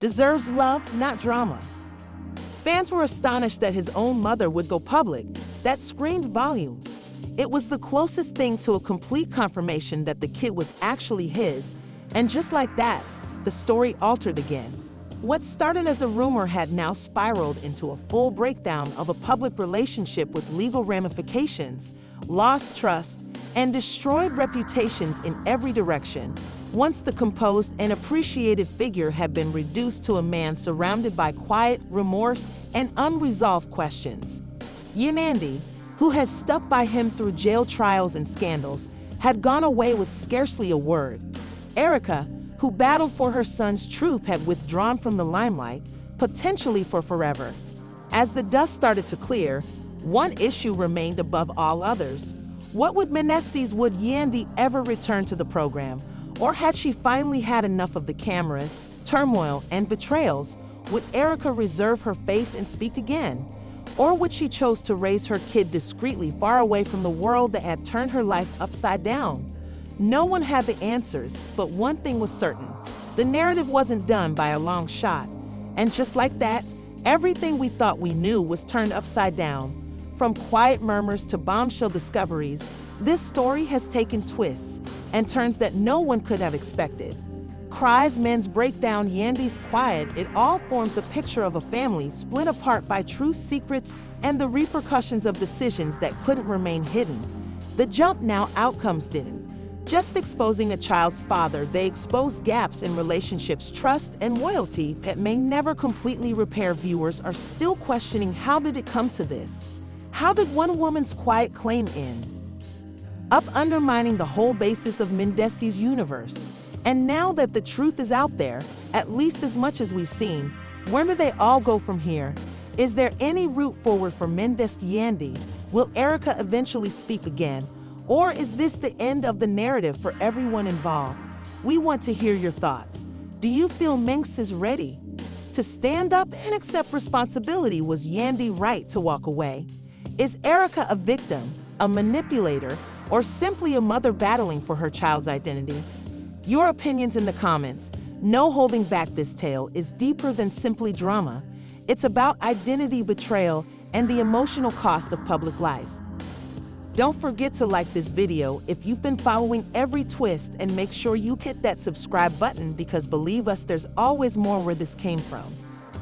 deserves love, not drama. Fans were astonished that his own mother would go public. That screamed volumes. It was the closest thing to a complete confirmation that the kid was actually his, and just like that, the story altered again. What started as a rumor had now spiraled into a full breakdown of a public relationship with legal ramifications, lost trust, and destroyed reputations in every direction. Once the composed and appreciated figure had been reduced to a man surrounded by quiet remorse and unresolved questions. Yandy, who had stuck by him through jail trials and scandals, had gone away with scarcely a word. Erica, who battled for her son's truth, had withdrawn from the limelight, potentially for forever. As the dust started to clear, one issue remained above all others. What would Mendeecees? Would Yandy ever return to the program? Or had she finally had enough of the cameras, turmoil, and betrayals? Would Erica reserve her face and speak again? Or would she choose to raise her kid discreetly, far away from the world that had turned her life upside down? No one had the answers, but one thing was certain. The narrative wasn't done by a long shot. And just like that, everything we thought we knew was turned upside down. From quiet murmurs to bombshell discoveries, this story has taken twists and turns that no one could have expected. Cries, men's breakdown, Yandy's quiet, it all forms a picture of a family split apart by true secrets and the repercussions of decisions that couldn't remain hidden. The jump now outcomes didn't. Just exposing a child's father, they exposed gaps in relationships, trust, and loyalty that may never completely repair. Viewers are still questioning, how did it come to this? How did one woman's quiet claim end up undermining the whole basis of Mendeecees' universe? And now that the truth is out there, at least as much as we've seen, where do they all go from here? Is there any route forward for Mendeecees? Yandy? Will Erica eventually speak again? Or is this the end of the narrative for everyone involved? We want to hear your thoughts. Do you feel Mendeecees is ready to stand up and accept responsibility? Was Yandy right to walk away? Is Erica a victim, a manipulator, or simply a mother battling for her child's identity? Your opinions in the comments. No holding back. This tale is deeper than simply drama. It's about identity, betrayal, and the emotional cost of public life. Don't forget to like this video if you've been following every twist, and make sure you hit that subscribe button, because believe us, there's always more where this came from.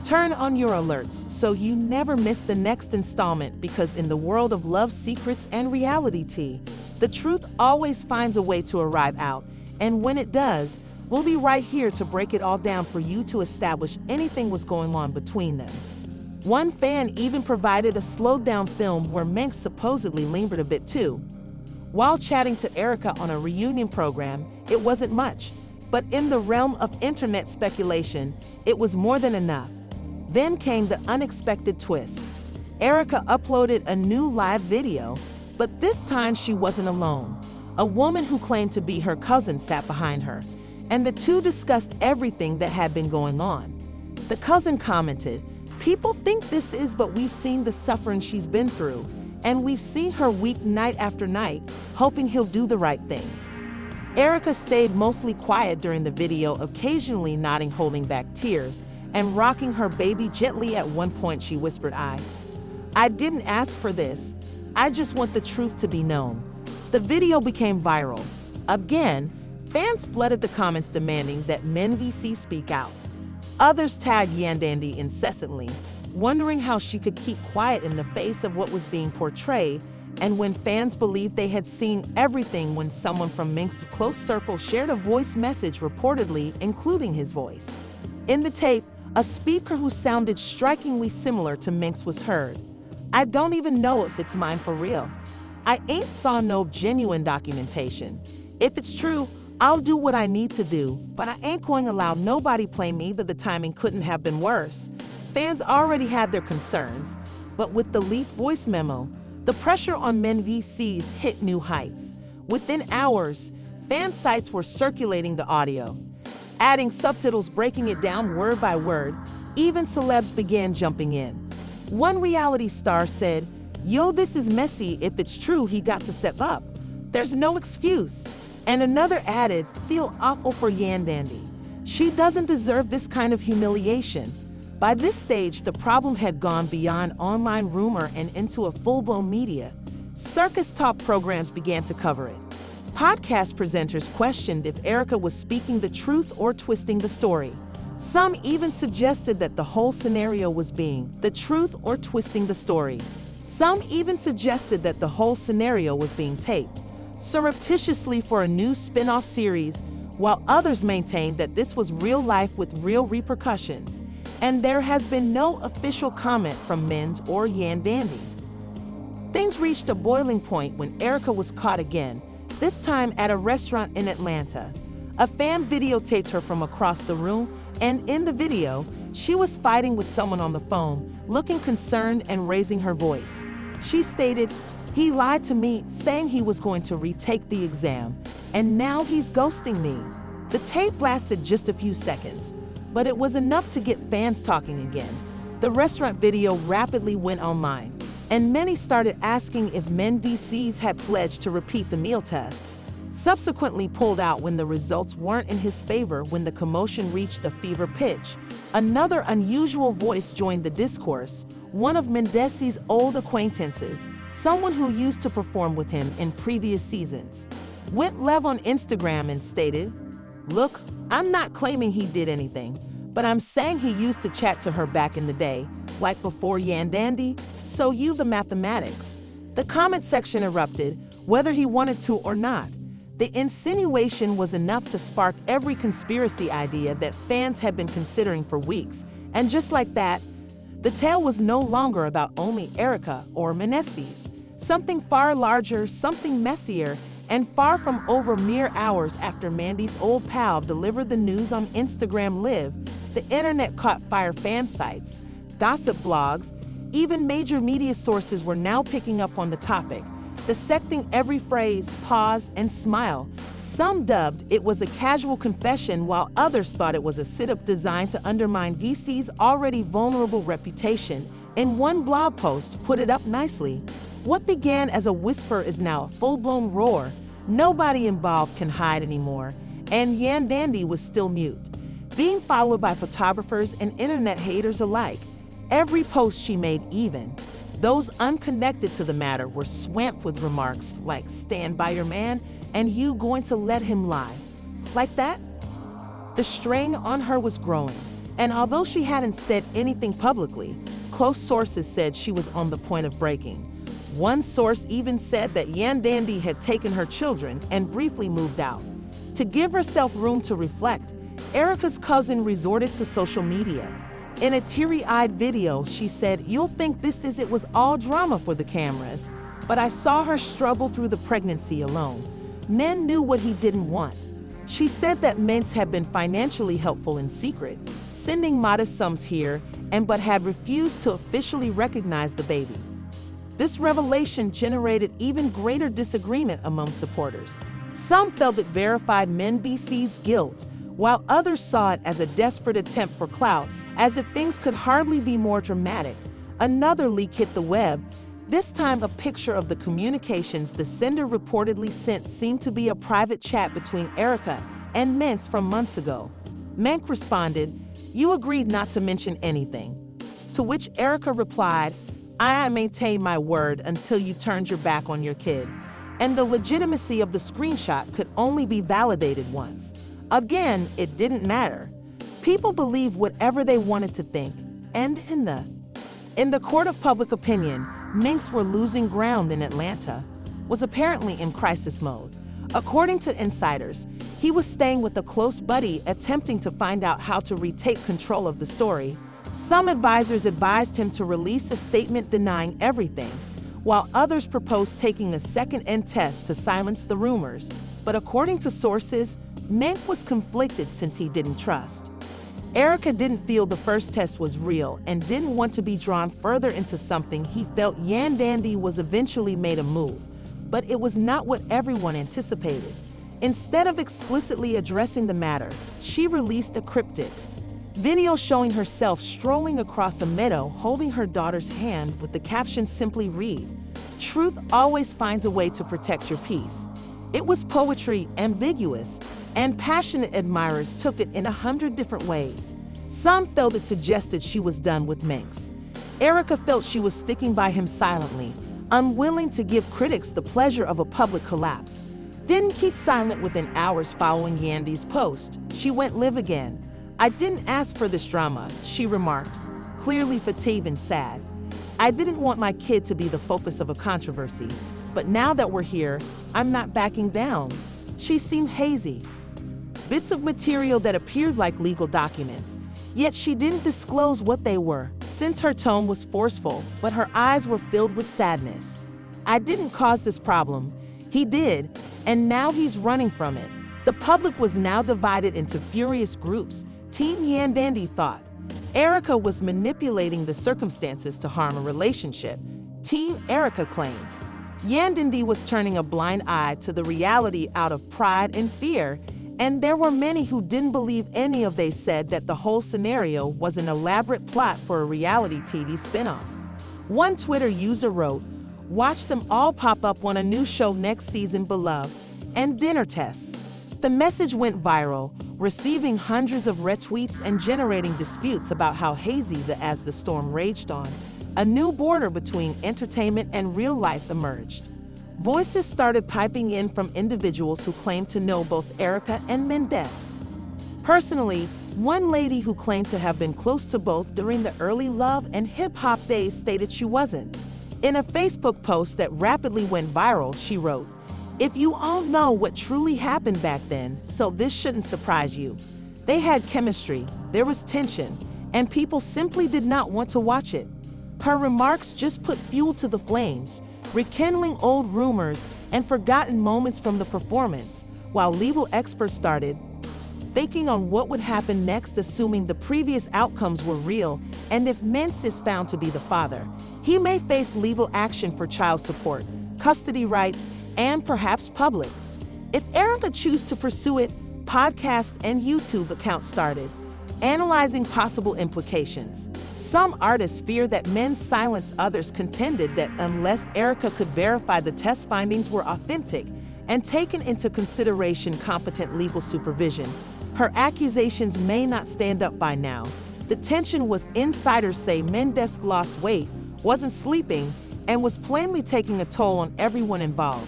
Turn on your alerts so you never miss the next installment, because in the world of love, secrets, and reality tea, the truth always finds a way to arrive out, and when it does, we'll be right here to break it all down for you to establish anything was going on between them. One fan even provided a slowed-down film where Mendeecees supposedly lingered a bit too. While chatting to Erica on a reunion program, it wasn't much, but in the realm of internet speculation, it was more than enough. Then came the unexpected twist. Erica uploaded a new live video, but this time she wasn't alone. A woman who claimed to be her cousin sat behind her, and the two discussed everything that had been going on. The cousin commented, "People think this is, but we've seen the suffering she's been through, and we've seen her weak night after night, hoping he'll do the right thing." Erica stayed mostly quiet during the video, occasionally nodding, holding back tears, and rocking her baby gently. At one point she whispered, I didn't ask for this. I just want the truth to be known." The video became viral. Again, fans flooded the comments demanding that Mendeecees speak out. Others tagged Yandy incessantly, wondering how she could keep quiet in the face of what was being portrayed. And when fans believed they had seen everything, when someone from Mendeecees' close circle shared a voice message, reportedly including his voice. In the tape, a speaker who sounded strikingly similar to Mendeecees was heard. "I don't even know if it's mine for real. I ain't saw no genuine documentation. If it's true, I'll do what I need to do, but I ain't going to allow nobody play me. That the timing couldn't have been worse." Fans already had their concerns, but with the leaked voice memo, the pressure on Mendeecees hit new heights. Within hours, fan sites were circulating the audio, adding subtitles, breaking it down word by word. Even celebs began jumping in. One reality star said, "Yo, this is messy. If it's true, he got to step up. There's no excuse." And another added, "Feel awful for Yandy. She doesn't deserve this kind of humiliation. By this stage, the problem had gone beyond online rumor and into a full-blown media. Circus talk programs began to cover it. Podcast presenters questioned if Erica was speaking the truth or twisting the story. Some even suggested that the whole scenario was being the truth or twisting the story. Some even suggested that the whole scenario was being taped surreptitiously for a new spin-off series, while others maintained that this was real life with real repercussions. And there has been no official comment from Men's or Yandy. Things reached a boiling point when Erica was caught again, this time at a restaurant in Atlanta. A fan videotaped her from across the room, and in the video, she was fighting with someone on the phone, looking concerned and raising her voice. She stated, "He lied to me, saying he was going to retake the exam, and now he's ghosting me." The tape lasted just a few seconds, but it was enough to get fans talking again. The restaurant video rapidly went online, and many started asking if Mendeecees had pledged to repeat the meal test. Subsequently pulled out when the results weren't in his favor. When the commotion reached a fever pitch, another unusual voice joined the discourse, one of Mendeecees' old acquaintances, someone who used to perform with him in previous seasons. Went live on Instagram and stated, "Look, I'm not claiming he did anything, but I'm saying he used to chat to her back in the day, like before Yandy, so you the mathematics." The comment section erupted, whether he wanted to or not. The insinuation was enough to spark every conspiracy idea that fans had been considering for weeks, and just like that, the tale was no longer about only Erica or Mendeecees. Something far larger, something messier, and far from over mere hours after Mandy's old pal delivered the news on Instagram Live, the internet caught fire. Fan sites, gossip blogs, even major media sources were now picking up on the topic, dissecting every phrase, pause, and smile. Some dubbed it was a casual confession, while others thought it was a sit-up designed to undermine DC's already vulnerable reputation. In one blog post put it up nicely, "What began as a whisper is now a full-blown roar. Nobody involved can hide anymore." And Yandy was still mute, being followed by photographers and internet haters alike. Every post she made, even those unconnected to the matter, were swamped with remarks like "Stand by your man," and "You going to let him lie?" Like that? The strain on her was growing, and although she hadn't said anything publicly, close sources said she was on the point of breaking. One source even said that Yandy had taken her children and briefly moved out. To give herself room to reflect, Erica's cousin resorted to social media. In a teary-eyed video, she said, "You'll think it was all drama for the cameras, but I saw her struggle through the pregnancy alone. Men knew what he didn't want." She said that Mendeecees had been financially helpful in secret, sending modest sums here but had refused to officially recognize the baby. This revelation generated even greater disagreement among supporters. Some felt it verified Mendeecees' guilt, while others saw it as a desperate attempt for clout, as if things could hardly be more dramatic. Another leak hit the web. This time, a picture of the communications the sender reportedly sent seemed to be a private chat between Erica and Mendeecees from months ago. Mendeecees responded, "You agreed not to mention anything." To which Erica replied, "I maintain my word until you turned your back on your kid." And the legitimacy of the screenshot could only be validated once. Again, it didn't matter. People believed whatever they wanted to think, and in the court of public opinion, Mendeecees were losing ground in Atlanta, was apparently in crisis mode. According to insiders, he was staying with a close buddy, attempting to find out how to retake control of the story. Some advisors advised him to release a statement denying everything, while others proposed taking a second test to silence the rumors. But according to sources, Mendeecees was conflicted since he didn't trust. Erica didn't feel the first test was real and didn't want to be drawn further into something he felt. Yandy was eventually made a move, but it was not what everyone anticipated. Instead of explicitly addressing the matter, she released a cryptic video showing herself strolling across a meadow holding her daughter's hand, with the caption simply read, "Truth always finds a way to protect your peace." It was poetry, ambiguous, and passionate admirers took it in 100 different ways. Some felt it suggested she was done with Mendeecees. Erica felt she was sticking by him silently, unwilling to give critics the pleasure of a public collapse. Didn't keep silent within hours following Yandy's post. She went live again. "I didn't ask for this drama," she remarked, clearly fatigued and sad. "I didn't want my kid to be the focus of a controversy, but now that we're here, I'm not backing down." She seemed hazy. Bits of material that appeared like legal documents, yet she didn't disclose what they were, since her tone was forceful, but her eyes were filled with sadness. "I didn't cause this problem. He did, and now he's running from it." The public was now divided into furious groups. Team Yandy thought Erica was manipulating the circumstances to harm a relationship. Team Erica claimed Yandy was turning a blind eye to the reality out of pride and fear, and there were many who didn't believe any of they said that the whole scenario was an elaborate plot for a reality TV spinoff. One Twitter user wrote, "Watch them all pop up on a new show next season, beloved," and dinner tests. The message went viral, receiving hundreds of retweets and generating disputes about how hazy as the storm raged on. A new border between entertainment and real life emerged. Voices started piping in from individuals who claimed to know both Erica and Mendeecees. Personally, one lady who claimed to have been close to both during the early love and hip-hop days stated she wasn't. In a Facebook post that rapidly went viral, she wrote, "If you all know what truly happened back then, so this shouldn't surprise you. They had chemistry, there was tension, and people simply did not want to watch it." Her remarks just put fuel to the flames, rekindling old rumors and forgotten moments from the performance, while legal experts started thinking on what would happen next, assuming the previous outcomes were real, and if Mendeecees is found to be the father, he may face legal action for child support, custody rights, and perhaps public. If Erica chooses to pursue it, podcast and YouTube accounts started, analyzing possible implications. Some artists fear that Mendeecees silence, others contended that unless Erica could verify the test findings were authentic and taken into consideration competent legal supervision, her accusations may not stand up by now. The tension was insiders say Mendeecees lost weight, wasn't sleeping, and was plainly taking a toll on everyone involved.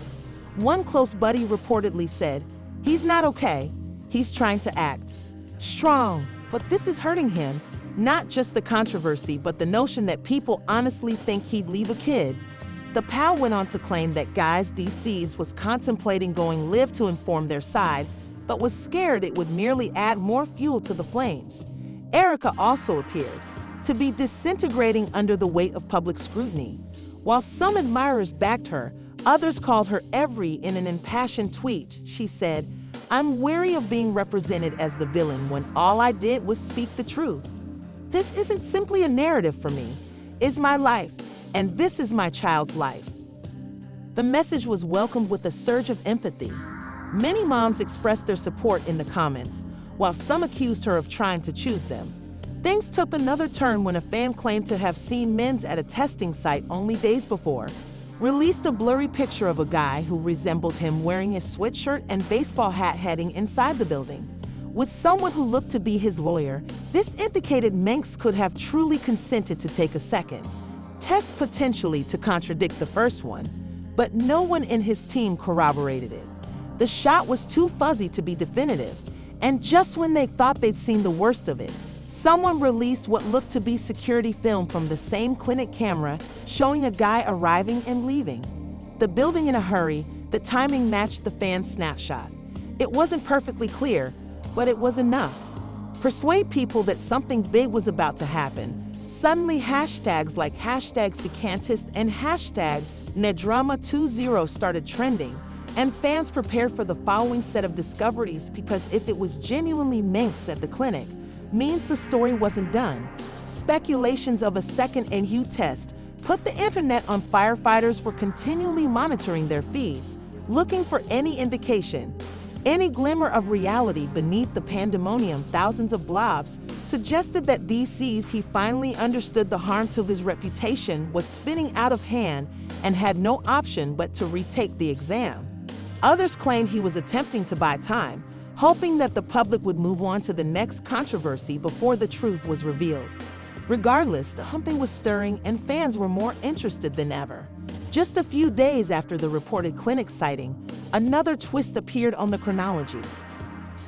One close buddy reportedly said, "He's not okay. He's trying to act strong, but this is hurting him." Not just the controversy, but the notion that people honestly think he'd leave a kid. The pal went on to claim that Mendeecees was contemplating going live to inform their side, but was scared it would merely add more fuel to the flames. Erica also appeared to be disintegrating under the weight of public scrutiny. While some admirers backed her, others called her every in an impassioned tweet. She said, "I'm wary of being represented as the villain when all I did was speak the truth. This isn't simply a narrative for me. It's my life, and this is my child's life." The message was welcomed with a surge of empathy. Many moms expressed their support in the comments, while some accused her of trying to choose them. Things took another turn when a fan claimed to have seen Mendeecees at a testing site only days before, released a blurry picture of a guy who resembled him wearing his sweatshirt and baseball hat heading inside the building. With someone who looked to be his lawyer, this indicated Mendeecees could have truly consented to take a second test, potentially to contradict the first one, but no one in his team corroborated it. The shot was too fuzzy to be definitive, and just when they thought they'd seen the worst of it, someone released what looked to be security film from the same clinic camera showing a guy arriving and leaving the building in a hurry. The timing matched the fan's snapshot. It wasn't perfectly clear, but it was enough. Persuade people that something big was about to happen. Suddenly, hashtags like #Secantist and #NeDrama20 started trending, and fans prepared for the following set of discoveries, because if it was genuinely Mendeecees at the clinic, means the story wasn't done. Speculations of a second NU test put the internet on. Firefighters were continually monitoring their feeds, looking for any indication, any glimmer of reality beneath the pandemonium. Thousands of blobs suggested that Mendeecees, he finally understood the harm to his reputation was spinning out of hand and had no option but to retake the exam. Others claimed he was attempting to buy time, hoping that the public would move on to the next controversy before the truth was revealed. Regardless, something was stirring and fans were more interested than ever. Just a few days after the reported clinic sighting, another twist appeared on the chronology.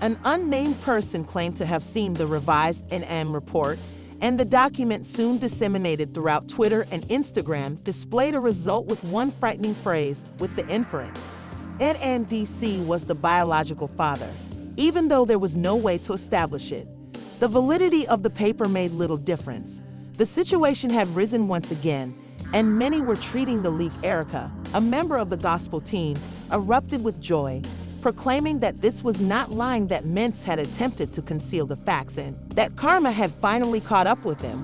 An unnamed person claimed to have seen the revised NM report, and the document, soon disseminated throughout Twitter and Instagram, displayed a result with one frightening phrase with the inference: Mendeecees was the biological father, even though there was no way to establish it. The validity of the paper made little difference. The situation had risen once again, and many were treating the leak. Erica, a member of the gospel team, erupted with joy, proclaiming that this was not lying, that Mendeecees had attempted to conceal the facts and that karma had finally caught up with him.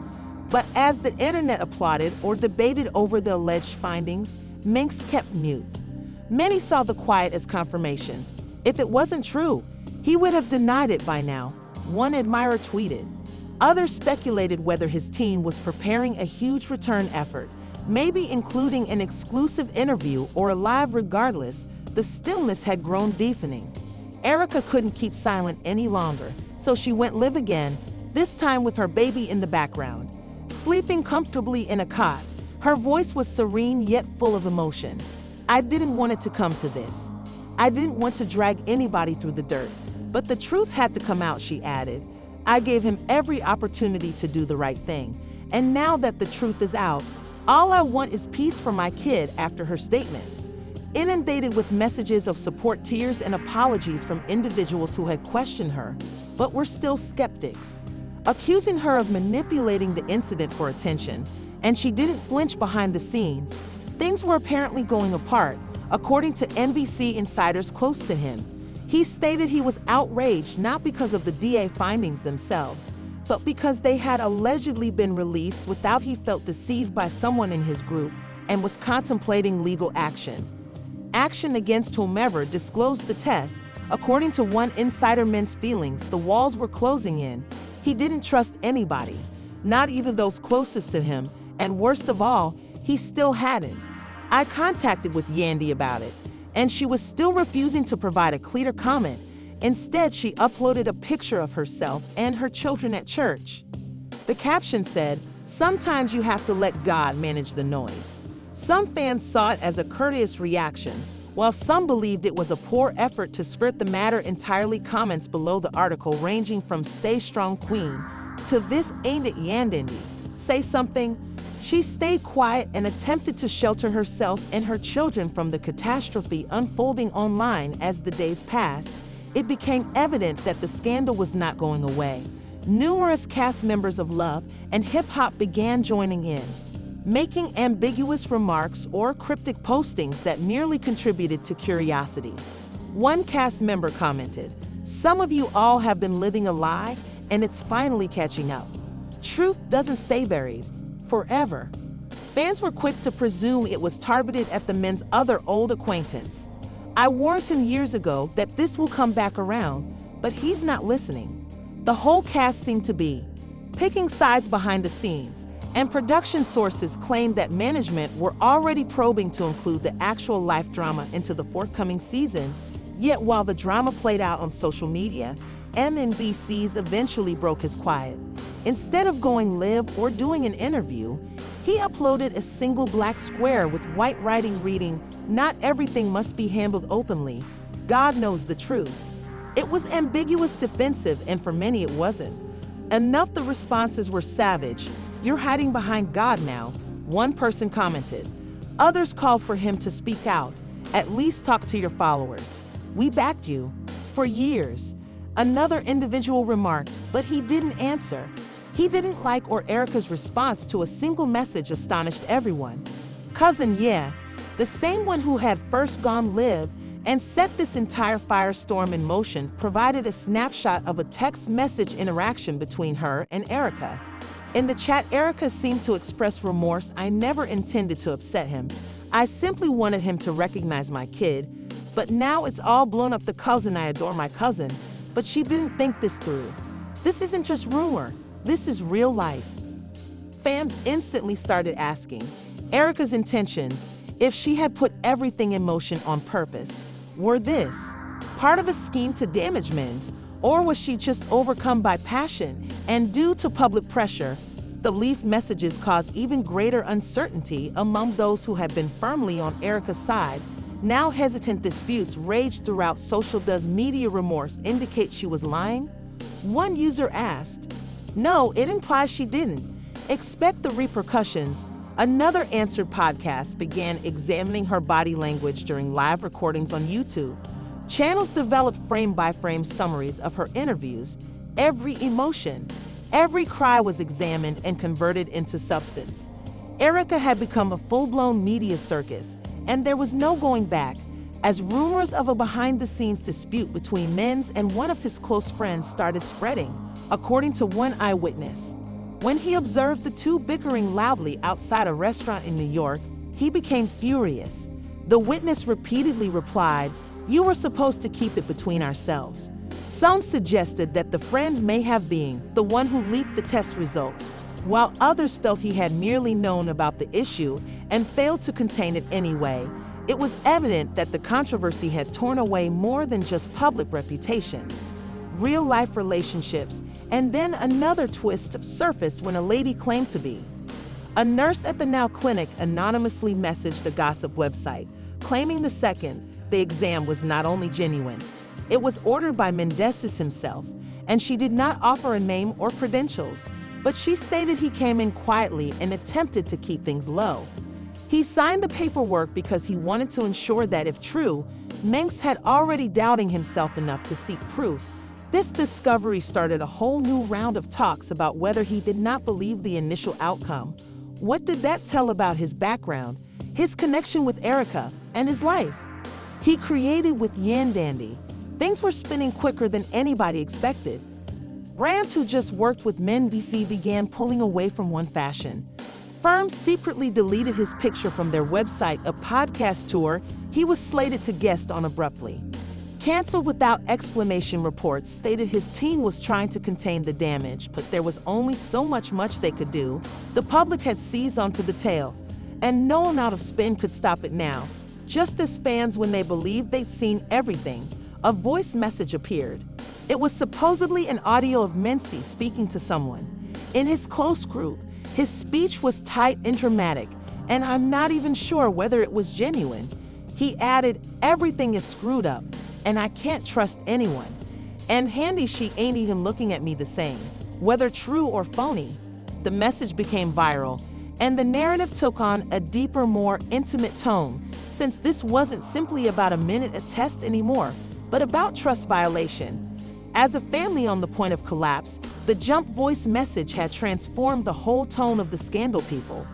But as the internet applauded or debated over the alleged findings, Mendeecees kept mute. Many saw the quiet as confirmation. If it wasn't true, he would have denied it by now, one admirer tweeted. Others speculated whether his team was preparing a huge return effort, maybe including an exclusive interview or a live. Regardless, the stillness had grown deafening. Erica couldn't keep silent any longer, so she went live again, this time with her baby in the background. Sleeping comfortably in a cot, her voice was serene yet full of emotion. I didn't want it to come to this. I didn't want to drag anybody through the dirt, but the truth had to come out, she added. I gave him every opportunity to do the right thing, and now that the truth is out, all I want is peace for my kid. After her statements, inundated with messages of support, tears, and apologies from individuals who had questioned her, but were still skeptics, accusing her of manipulating the incident for attention, and she didn't flinch. Behind the scenes, things were apparently going apart, according to NBC insiders close to him. He stated he was outraged not because of the DA findings themselves, but because they had allegedly been released without. He felt deceived by someone in his group and was contemplating legal action against whomever disclosed the test. According to one insider, Mendeecees' feelings, the walls were closing in. He didn't trust anybody, not even those closest to him, and worst of all, he still hadn't. I contacted with Yandy about it, and she was still refusing to provide a clear comment. Instead, she uploaded a picture of herself and her children at church. The caption said, "Sometimes you have to let God manage the noise." Some fans saw it as a courteous reaction, while some believed it was a poor effort to skirt the matter entirely. Comments below the article ranging from "Stay strong, Queen," to "This ain't it, Yandy. Say something." She stayed quiet and attempted to shelter herself and her children from the catastrophe unfolding online. As the days passed, it became evident that the scandal was not going away. Numerous cast members of Love and Hip Hop began joining in, making ambiguous remarks or cryptic postings that merely contributed to curiosity. One cast member commented, "Some of you all have been living a lie, and it's finally catching up. Truth doesn't stay buried forever." Fans were quick to presume it was targeted at the men's other old acquaintance. "I warned him years ago that this will come back around, but he's not listening." The whole cast seemed to be picking sides behind the scenes, and production sources claimed that management were already probing to include the actual life drama into the forthcoming season. Yet while the drama played out on social media, Mendeecees eventually broke his quiet. Instead of going live or doing an interview, he uploaded a single black square with white writing reading, "Not everything must be handled openly. God knows the truth." It was ambiguous, defensive, and for many it wasn't enough. The responses were savage. "You're hiding behind God now," one person commented. Others called for him to speak out. "At least talk to your followers. We backed you for years." Another individual remarked, but he didn't answer. He didn't like or Erica's response to a single message astonished everyone. Cousin, yeah, the same one who had first gone live and set this entire firestorm in motion, provided a snapshot of a text message interaction between her and Erica. In the chat, Erica seemed to express remorse. "I never intended to upset him. I simply wanted him to recognize my kid. But now it's all blown up. The cousin, I adore my cousin, but she didn't think this through. This isn't just rumor. This is real life." Fans instantly started asking Erica's intentions, if she had put everything in motion on purpose. Were this part of a scheme to damage Men's, or was she just overcome by passion? And due to public pressure, the leaked messages caused even greater uncertainty among those who had been firmly on Erica's side. Now hesitant disputes raged throughout social. Does media remorse indicate she was lying? One user asked. No, it implies she didn't. Expect the repercussions. Another answered. Podcast began examining her body language during live recordings on YouTube. Channels developed frame-by-frame summaries of her interviews. Every emotion, every cry was examined and converted into substance. Erica had become a full-blown media circus, and there was no going back, as rumors of a behind-the-scenes dispute between Men's and one of his close friends started spreading, according to one eyewitness. When he observed the two bickering loudly outside a restaurant in New York, he became furious. The witness repeatedly replied, "You were supposed to keep it between ourselves." Some suggested that the friend may have been the one who leaked the test results, while others felt he had merely known about the issue and failed to contain it anyway. It was evident that the controversy had torn away more than just public reputations. Real-life relationships, and then another twist surfaced when a lady claimed to be a nurse at the Now Clinic anonymously messaged a gossip website, claiming the exam was not only genuine, it was ordered by Mendeecees himself, and she did not offer a name or credentials, but she stated he came in quietly and attempted to keep things low. He signed the paperwork because he wanted to ensure that, if true, Mendeecees had already doubting himself enough to seek proof. This discovery started a whole new round of talks about whether he did not believe the initial outcome. What did that tell about his background, his connection with Erica, and his life he created with Yandy? Things were spinning quicker than anybody expected. Brands who just worked with Mendeecees began pulling away from one fashion. Firms secretly deleted his picture from their website. A podcast tour he was slated to guest on abruptly canceled without explanation. Reports stated his team was trying to contain the damage, but there was only so much they could do. The public had seized onto the tale, and no amount of spin could stop it now. Just as fans, when they believed they'd seen everything, a voice message appeared. It was supposedly an audio of Mendeecees speaking to someone in his close group. His speech was tight and dramatic, and I'm not even sure whether it was genuine. He added, "Everything is screwed up, and I can't trust anyone. And Yandy, she ain't even looking at me the same." Whether true or phony, the message became viral, and the narrative took on a deeper, more intimate tone, since this wasn't simply about a minute a test anymore, but about trust violation. As a family on the point of collapse, the jump voice message had transformed the whole tone of the scandal. People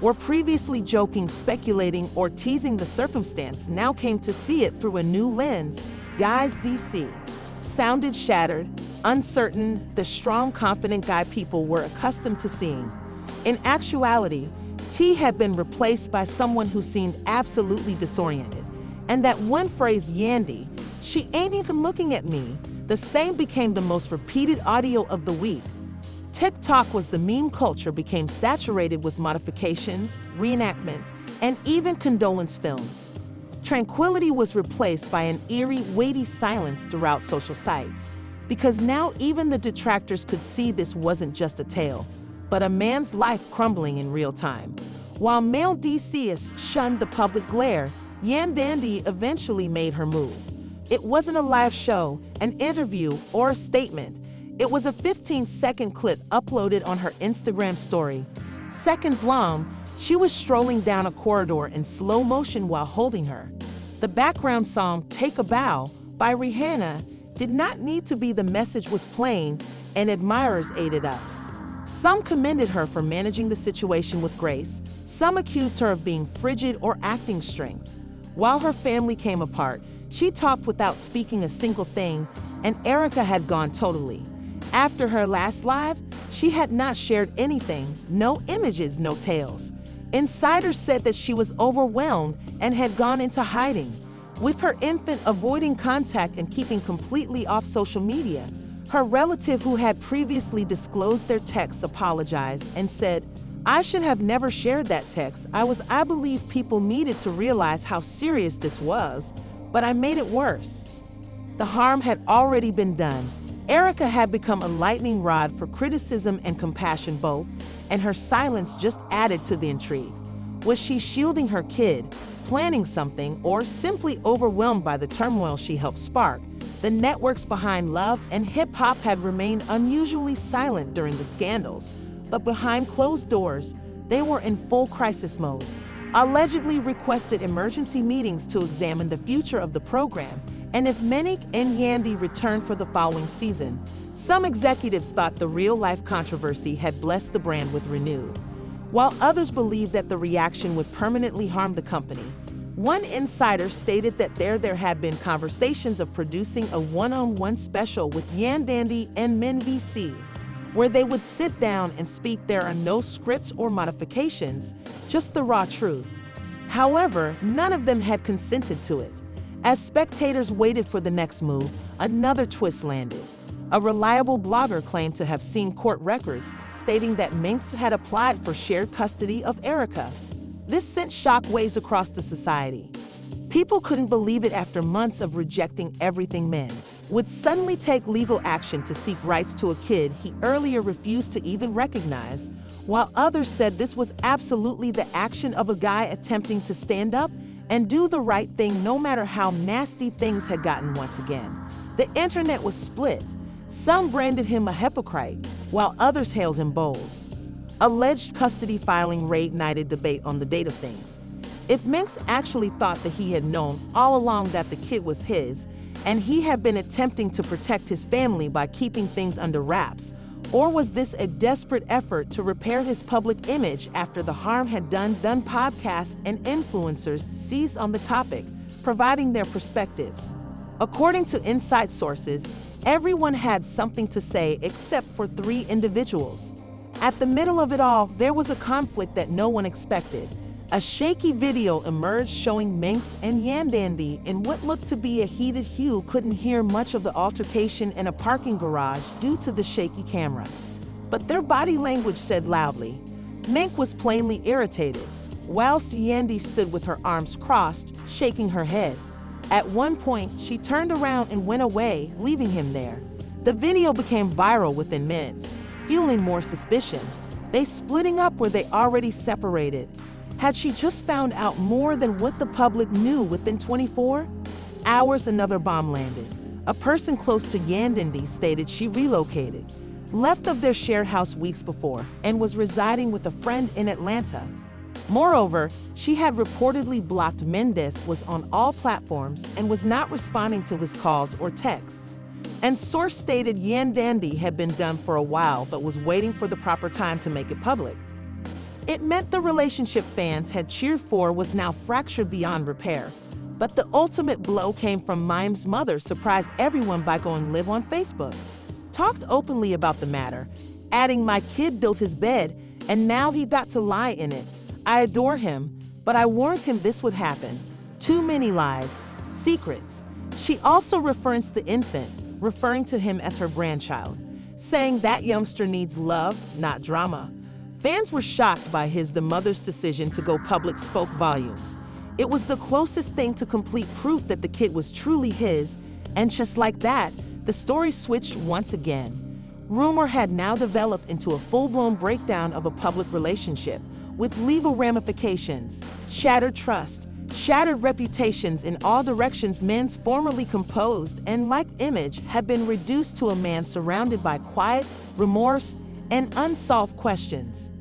were previously joking, speculating, or teasing the circumstance, now came to see it through a new lens. Guy's DC sounded shattered, uncertain, the strong, confident guy people were accustomed to seeing. In actuality, T had been replaced by someone who seemed absolutely disoriented. And that one phrase, "Yandy, she ain't even looking at me," the same became the most repeated audio of the week. TikTok was the meme culture became saturated with modifications, reenactments, and even condolence films. Tranquility was replaced by an eerie, weighty silence throughout social sites, because now even the detractors could see this wasn't just a tale, but a man's life crumbling in real time. While Mendeecees shunned the public glare, Yandy eventually made her move. It wasn't a live show, an interview, or a statement. It was a 15-second clip uploaded on her Instagram story. Seconds long, she was strolling down a corridor in slow motion while holding her. The background song, "Take a Bow" by Rihanna, did not need to be. The message was plain, and admirers ate it up. Some commended her for managing the situation with grace. Some accused her of being frigid or acting strength. While her family came apart, she talked without speaking a single thing, and Erica had gone totally. After her last live, she had not shared anything, no images, no tales. Insiders said that she was overwhelmed and had gone into hiding, with her infant avoiding contact and keeping completely off social media. Her relative, who had previously disclosed their texts, apologized and said, "I should have never shared that text. I believe people needed to realize how serious this was, but I made it worse." The harm had already been done. Erica had become a lightning rod for criticism and compassion both, and her silence just added to the intrigue. Was she shielding her kid, planning something, or simply overwhelmed by the turmoil she helped spark? The networks behind Love and Hip Hop had remained unusually silent during the scandals, but behind closed doors, they were in full crisis mode. Allegedly requested emergency meetings to examine the future of the program and if Mendeecees and Yandy returned for the following season. Some executives thought the real-life controversy had blessed the brand with renewed, while others believed that the reaction would permanently harm the company. One insider stated that there had been conversations of producing a one-on-one special with Yandy and Mendeecees, where they would sit down and speak. There are no scripts or modifications, just the raw truth. However, none of them had consented to it. As spectators waited for the next move, another twist landed. A reliable blogger claimed to have seen court records stating that Mendeecees had applied for shared custody of Erica. This sent shockwaves across the society. People couldn't believe it after months of rejecting everything. Mendeecees would suddenly take legal action to seek rights to a kid he earlier refused to even recognize, while others said this was absolutely the action of a guy attempting to stand up and do the right thing no matter how nasty things had gotten. Once again, the internet was split. Some branded him a hypocrite, while others hailed him bold. Alleged custody filing reignited debate on the date of things. If Mendeecees actually thought that he had known all along that the kid was his, and he had been attempting to protect his family by keeping things under wraps, or was this a desperate effort to repair his public image after the harm had done? Podcasts and influencers seized on the topic, providing their perspectives. According to inside sources, everyone had something to say except for 3 individuals. At the middle of it all, there was a conflict that no one expected. A shaky video emerged showing Mendeecees and Yandy in what looked to be a heated hue. Couldn't hear much of the altercation in a parking garage due to the shaky camera, but their body language said loudly. Mendeecees was plainly irritated, whilst Yandy stood with her arms crossed, shaking her head. At one point, she turned around and went away, leaving him there. The video became viral within minutes, fueling more suspicion. They splitting up where they already separated. Had she just found out more than what the public knew within 24 hours? Another bomb landed. A person close to Yandy stated she relocated, left of their shared house weeks before, and was residing with a friend in Atlanta. Moreover, she had reportedly blocked Mendeecees was on all platforms and was not responding to his calls or texts. And source stated Yandy had been done for a while but was waiting for the proper time to make it public. It meant the relationship fans had cheered for was now fractured beyond repair. But the ultimate blow came from Mime's mother, surprised everyone by going live on Facebook. Talked openly about the matter, adding, "My kid built his bed, and now he got to lie in it. I adore him, but I warned him this would happen. Too many lies, secrets." She also referenced the infant, referring to him as her grandchild, saying that youngster needs love, not drama. Fans were shocked by the mother's decision to go public spoke volumes. It was the closest thing to complete proof that the kid was truly his, and just like that, the story switched once again. Rumor had now developed into a full-blown breakdown of a public relationship, with legal ramifications, shattered trust, shattered reputations in all directions. Mendeecees, formerly composed and liked image, had been reduced to a man surrounded by quiet, remorse, and unsolved questions.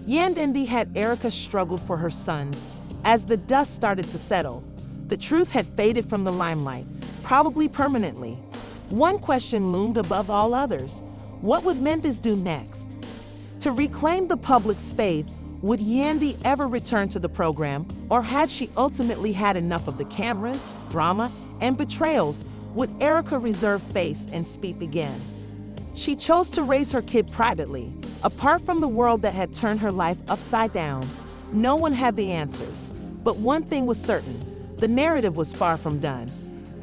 Yandy had Erica struggled for her sons. As the dust started to settle, the truth had faded from the limelight, probably permanently. One question loomed above all others. What would Mendeecees do next? To reclaim the public's faith, would Yandy ever return to the program, or had she ultimately had enough of the cameras, drama, and betrayals? Would Erica reserve face and speak again? She chose to raise her kid privately, apart from the world that had turned her life upside down. No one had the answers, but one thing was certain: the narrative was far from done.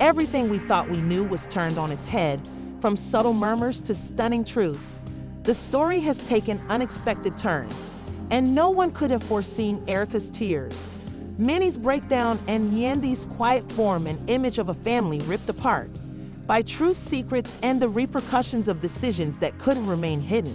Everything we thought we knew was turned on its head, from subtle murmurs to stunning truths. The story has taken unexpected turns, and no one could have foreseen Erica's tears, Mendeecees' breakdown, and Yandy's quiet form and image of a family ripped apart. by truth secrets and the repercussions of decisions that couldn't remain hidden.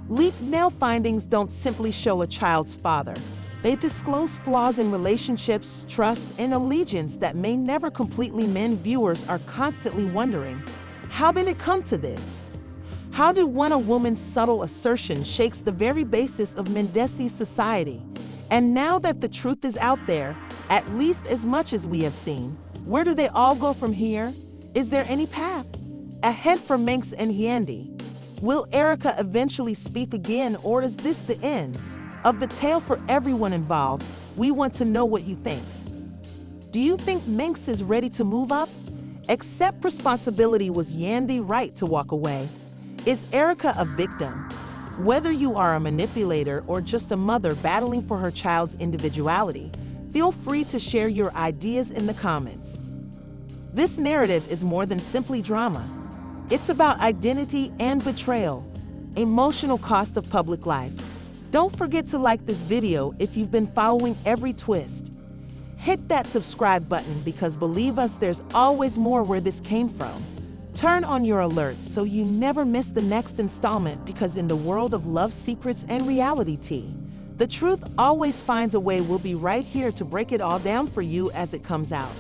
Leaked mail findings don't simply show a child's father. They disclose flaws in relationships, trust, and allegiance that may never completely mend. Viewers are constantly wondering, how did it come to this? How did a woman's subtle assertion shakes the very basis of Mendeecees society? And now that the truth is out there, at least as much as we have seen, where do they all go from here? Is there any path ahead for Mendeecees and Yandy? Will Erica eventually speak again, or is this the end of the tale for everyone involved? We want to know what you think. Do you think Mendeecees is ready to move up? Accept responsibility. Was Yandy right to walk away? Is Erica a victim? Whether you are a manipulator or just a mother battling for her child's individuality, feel free to share your ideas in the comments. This narrative is more than simply drama. It's about identity and betrayal, emotional cost of public life. Don't forget to like this video if you've been following every twist. Hit that subscribe button because believe us, there's always more where this came from. Turn on your alerts so you never miss the next installment, because in the world of love secrets and reality tea, the truth always finds a way. We'll be right here to break it all down for you as it comes out.